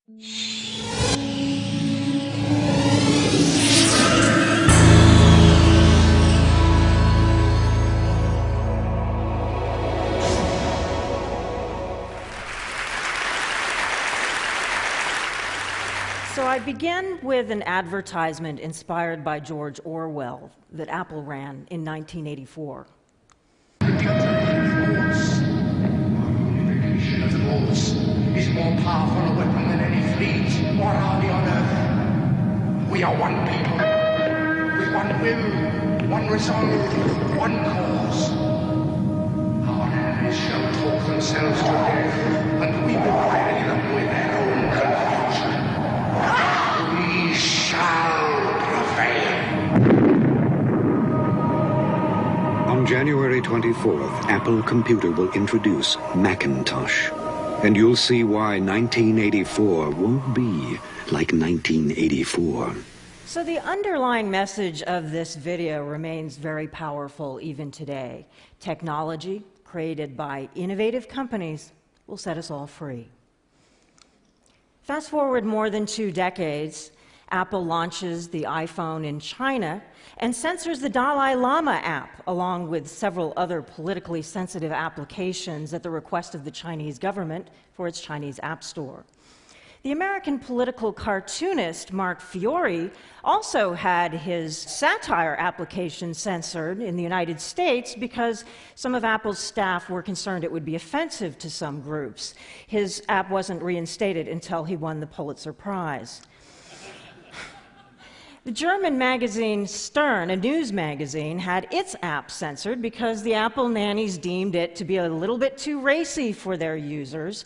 So I begin with an advertisement inspired by George Orwell that Apple ran in 1984. Is more powerful a weapon than any fleet or army on earth. We are one people, with one will, one resolve, one cause. Our enemies shall talk themselves to death, and we will bury them with their own confusion. We shall prevail. On January 24th, Apple Computer will introduce Macintosh. And you'll see why 1984 won't be like 1984. So the underlying message of this video remains very powerful even today. Technology created by innovative companies will set us all free. Fast forward more than 2 decades, Apple launches the iPhone in China and censors the Dalai Lama app, along with several other politically sensitive applications at the request of the Chinese government for its Chinese App Store. The American political cartoonist Mark Fiore also had his satire application censored in the United States because some of Apple's staff were concerned it would be offensive to some groups. His app wasn't reinstated until he won the Pulitzer Prize. The German magazine Stern, a news magazine, had its app censored because the Apple nannies deemed it to be a little bit too racy for their users.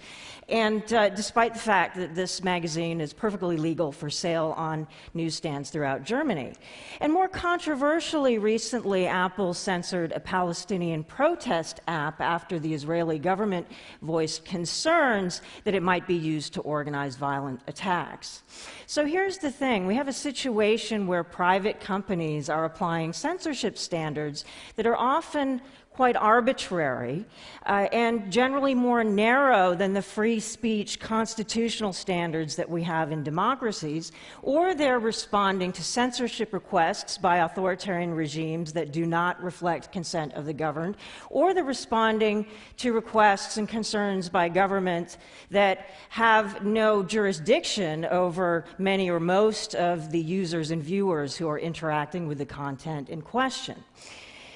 And despite the fact that this magazine is perfectly legal for sale on newsstands throughout Germany. And more controversially, recently, Apple censored a Palestinian protest app after the Israeli government voiced concerns that it might be used to organize violent attacks. So here's the thing. We have a situation where private companies are applying censorship standards that are often quite arbitrary and generally more narrow than the free speech constitutional standards that we have in democracies, or they're responding to censorship requests by authoritarian regimes that do not reflect consent of the governed, or they're responding to requests and concerns by governments that have no jurisdiction over many or most of the users and viewers who are interacting with the content in question.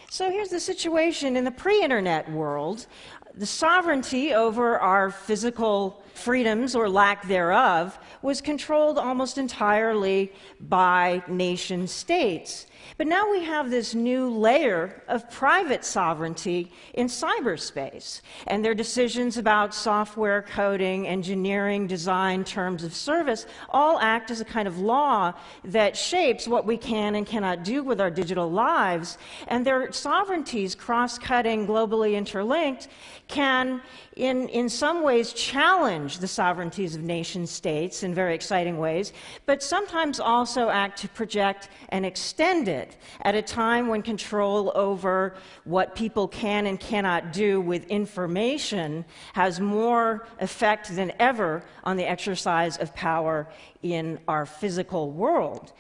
So here's the situation. In the pre-internet world, the sovereignty over our physical freedoms, or lack thereof, was controlled almost entirely by nation states. But now we have this new layer of private sovereignty in cyberspace, and their decisions about software coding, engineering, design, terms of service all act as a kind of law that shapes what we can and cannot do with our digital lives. And their sovereignties, cross-cutting, globally interlinked, can in some ways challenge the sovereignties of nation states in very exciting ways, but sometimes also act to project and extend it at a time when control over what people can and cannot do with information has more effect than ever on the exercise of power in our physical world.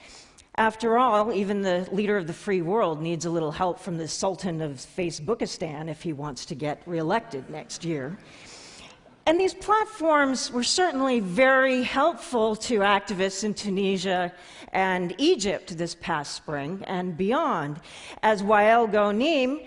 After all, even the leader of the free world needs a little help from the Sultan of Facebookistan if he wants to get reelected next year. And these platforms were certainly very helpful to activists in Tunisia and Egypt this past spring and beyond, as Wael Ghonim,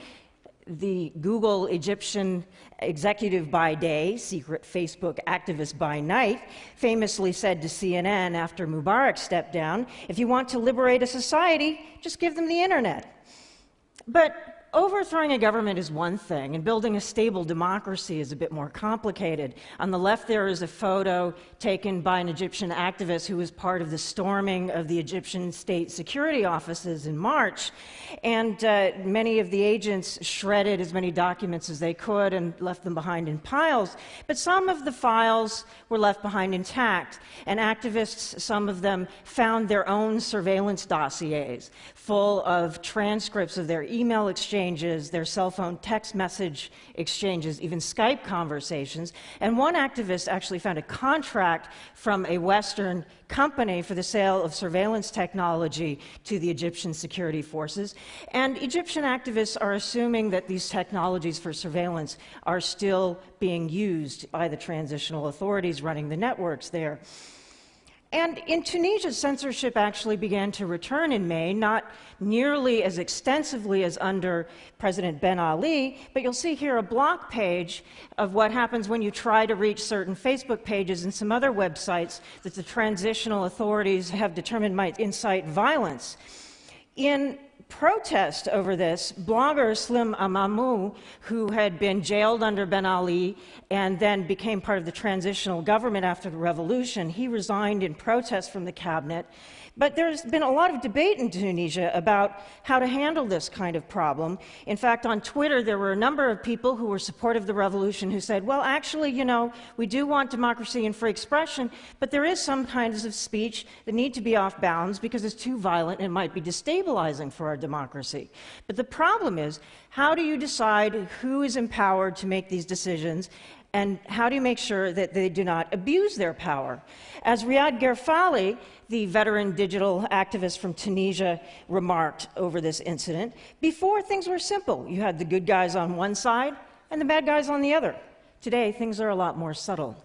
the Google Egyptian executive by day, secret Facebook activist by night, famously said to CNN after Mubarak stepped down, "If you want to liberate a society, just give them the internet." But overthrowing a government is one thing, and building a stable democracy is a bit more complicated. On the left there is a photo taken by an Egyptian activist who was part of the storming of the Egyptian state security offices in March, and many of the agents shredded as many documents as they could and left them behind in piles, but some of the files were left behind intact, and activists, some of them, found their own surveillance dossiers full of transcripts of their email exchange exchanges, their cell phone text message exchanges, even Skype conversations. And one activist actually found a contract from a Western company for the sale of surveillance technology to the Egyptian security forces. And Egyptian activists are assuming that these technologies for surveillance are still being used by the transitional authorities running the networks there. And in Tunisia, censorship actually began to return in May, not nearly as extensively as under President Ben Ali, but you'll see here a block page of what happens when you try to reach certain Facebook pages and some other websites that the transitional authorities have determined might incite violence. In protest over this, blogger Slim Amamou, who had been jailed under Ben Ali and then became part of the transitional government after the revolution, he resigned in protest from the cabinet. But there's been a lot of debate in Tunisia about how to handle this kind of problem. In fact, on Twitter, there were a number of people who were supportive of the revolution who said, well, actually, you know, we do want democracy and free expression, but there is some kinds of speech that need to be off bounds because it's too violent and might be destabilizing for our democracy. But the problem is, how do you decide who is empowered to make these decisions? And how do you make sure that they do not abuse their power? As Riyad Gerfali, the veteran digital activist from Tunisia, remarked over this incident, before things were simple. You had the good guys on one side and the bad guys on the other. Today, things are a lot more subtle.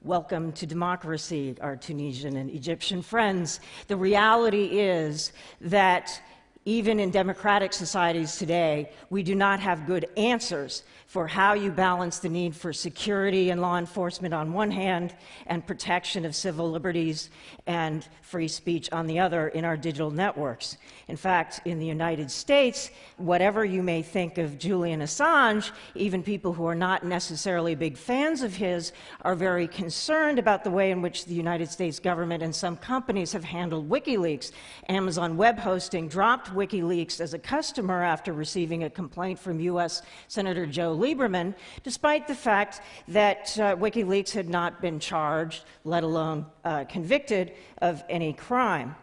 Welcome to democracy, our Tunisian and Egyptian friends. The reality is that even in democratic societies today, we do not have good answers for how you balance the need for security and law enforcement on one hand and protection of civil liberties and free speech on the other in our digital networks. In fact, in the United States, whatever you may think of Julian Assange, even people who are not necessarily big fans of his are very concerned about the way in which the United States government and some companies have handled WikiLeaks. Amazon Web Hosting dropped WikiLeaks as a customer after receiving a complaint from U.S. Senator Joe Lieberman, despite the fact that WikiLeaks had not been charged, let alone convicted of any crime.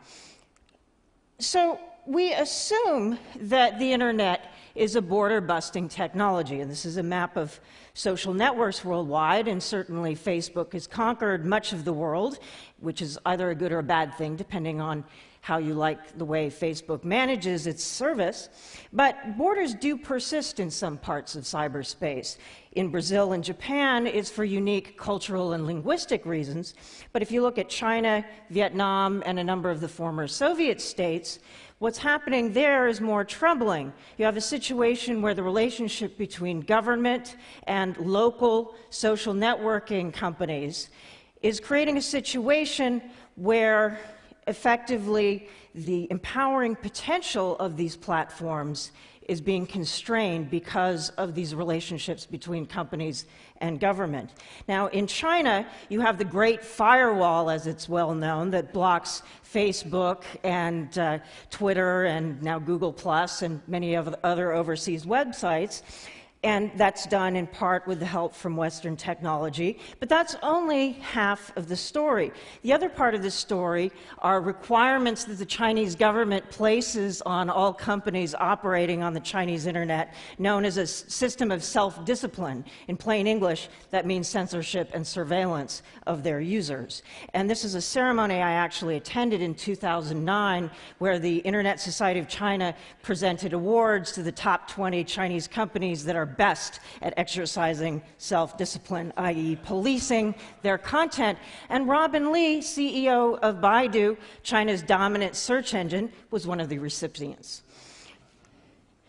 So we assume that the internet is a border-busting technology, and this is a map of social networks worldwide, and certainly Facebook has conquered much of the world, which is either a good or a bad thing, depending on how you like the way Facebook manages its service. But borders do persist in some parts of cyberspace. In Brazil and Japan, it's for unique cultural and linguistic reasons. But if you look at China, Vietnam, and a number of the former Soviet states, what's happening there is more troubling. You have a situation where the relationship between government and local social networking companies is creating a situation where effectively the empowering potential of these platforms is being constrained because of these relationships between companies and government. Now, in China, you have the Great Firewall, as it's well known, that blocks Facebook and Twitter and now Google Plus and many of the other overseas websites. And that's done in part with the help from Western technology. But that's only half of the story. The other part of the story are requirements that the Chinese government places on all companies operating on the Chinese internet, known as a system of self-discipline. In plain English, that means censorship and surveillance of their users. And this is a ceremony I actually attended in 2009, where the Internet Society of China presented awards to the top 20 Chinese companies that are best at exercising self-discipline, i.e. policing their content. And Robin Li, CEO of Baidu, China's dominant search engine, was one of the recipients.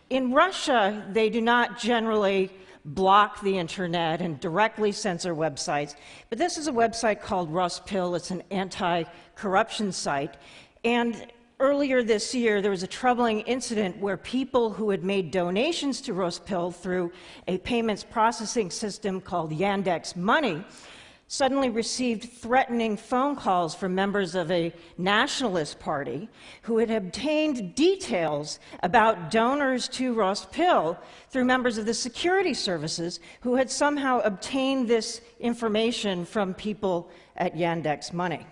In Russia, they do not generally block the internet and directly censor websites, but this is a website called Rospil. It's an anti-corruption site. And earlier this year, there was a troubling incident where people who had made donations to Rospil through a payments processing system called Yandex Money suddenly received threatening phone calls from members of a nationalist party who had obtained details about donors to Rospil through members of the security services who had somehow obtained this information from people at Yandex Money.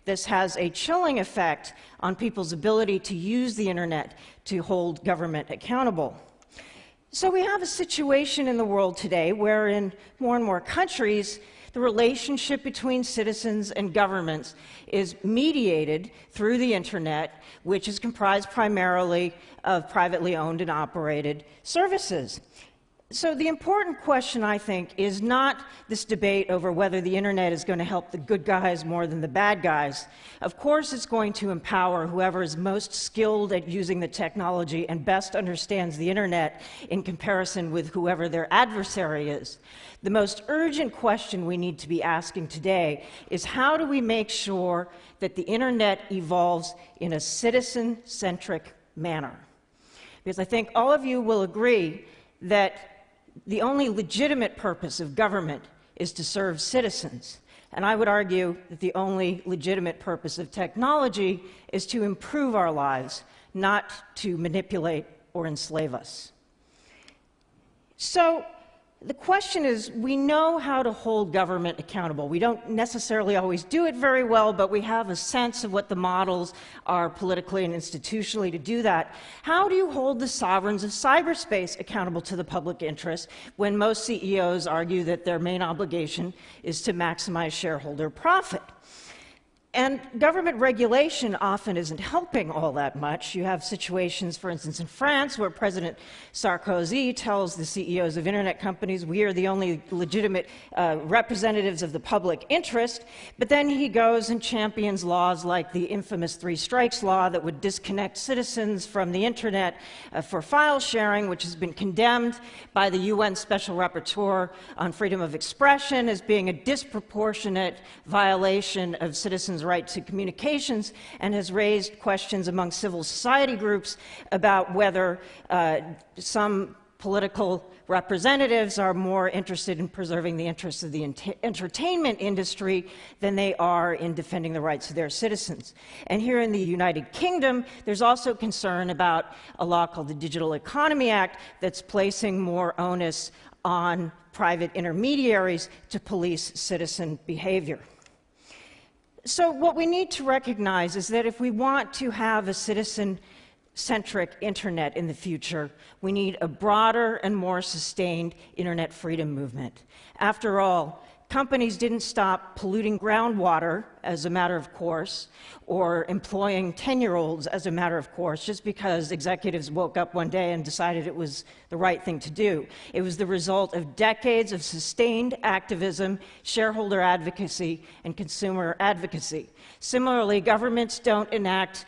This has a chilling effect on people's ability to use the internet to hold government accountable. So we have a situation in the world today where in more and more countries, the relationship between citizens and governments is mediated through the internet, which is comprised primarily of privately owned and operated services. So the important question, I think, is not this debate over whether the internet is going to help the good guys more than the bad guys. Of course, it's going to empower whoever is most skilled at using the technology and best understands the internet in comparison with whoever their adversary is. The most urgent question we need to be asking today is how do we make sure that the internet evolves in a citizen-centric manner? Because I think all of you will agree that the only legitimate purpose of government is to serve citizens. And I would argue that the only legitimate purpose of technology is to improve our lives, not to manipulate or enslave us. So the question is, we know how to hold government accountable. We don't necessarily always do it very well, but we have a sense of what the models are politically and institutionally to do that. How do you hold the sovereigns of cyberspace accountable to the public interest when most CEOs argue that their main obligation is to maximize shareholder profit? And government regulation often isn't helping all that much. You have situations, for instance, in France, where President Sarkozy tells the CEOs of internet companies, we are the only legitimate representatives of the public interest, but then he goes and champions laws like the infamous 3 strikes law that would disconnect citizens from the internet for file sharing, which has been condemned by the UN Special Rapporteur on freedom of expression as being a disproportionate violation of citizens' right to communications, and has raised questions among civil society groups about whether some political representatives are more interested in preserving the interests of the entertainment industry than they are in defending the rights of their citizens. And here in the United Kingdom, there's also concern about a law called the Digital Economy Act that's placing more onus on private intermediaries to police citizen behavior. So what we need to recognize is that if we want to have a citizen-centric internet in the future, we need a broader and more sustained internet freedom movement. After all, companies didn't stop polluting groundwater as a matter of course, or employing 10-year-olds as a matter of course, just because executives woke up one day and decided it was the right thing to do. It was the result of decades of sustained activism, shareholder advocacy, and consumer advocacy. Similarly, governments don't enact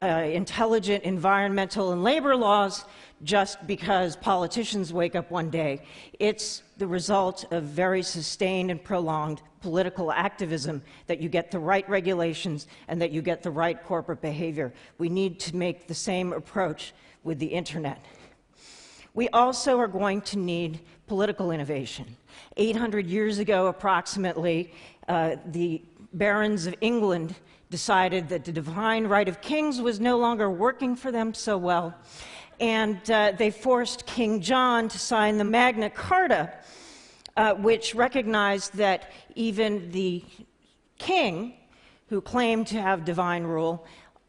intelligent environmental and labor laws just because politicians wake up one day. It's the result of very sustained and prolonged political activism that you get the right regulations and that you get the right corporate behavior. We need to make the same approach with the internet. We also are going to need political innovation. 800 years ago, approximately, the barons of England decided that the divine right of kings was no longer working for them so well, and they forced King John to sign the Magna Carta, which recognized that even the king, who claimed to have divine rule,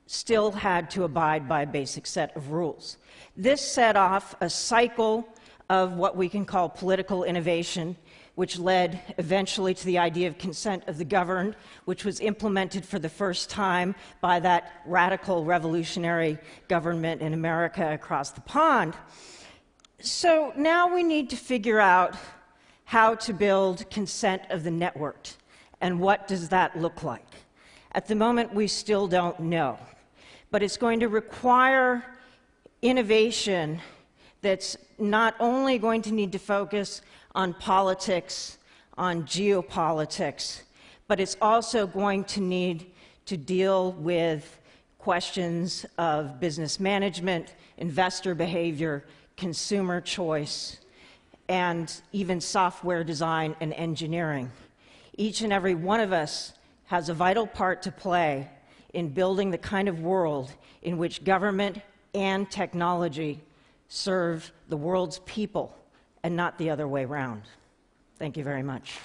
still had to abide by a basic set of rules. This set off a cycle of what we can call political innovation, which led eventually to the idea of consent of the governed, which was implemented for the first time by that radical revolutionary government in America across the pond. So now we need to figure out how to build consent of the networked, and what does that look like? At the moment, we still don't know, but it's going to require innovation that's not only going to need to focus on politics, on geopolitics, but it's also going to need to deal with questions of business management, investor behavior, consumer choice, and even software design and engineering. Each and every one of us has a vital part to play in building the kind of world in which government and technology serve the world's people and not the other way around. Thank you very much.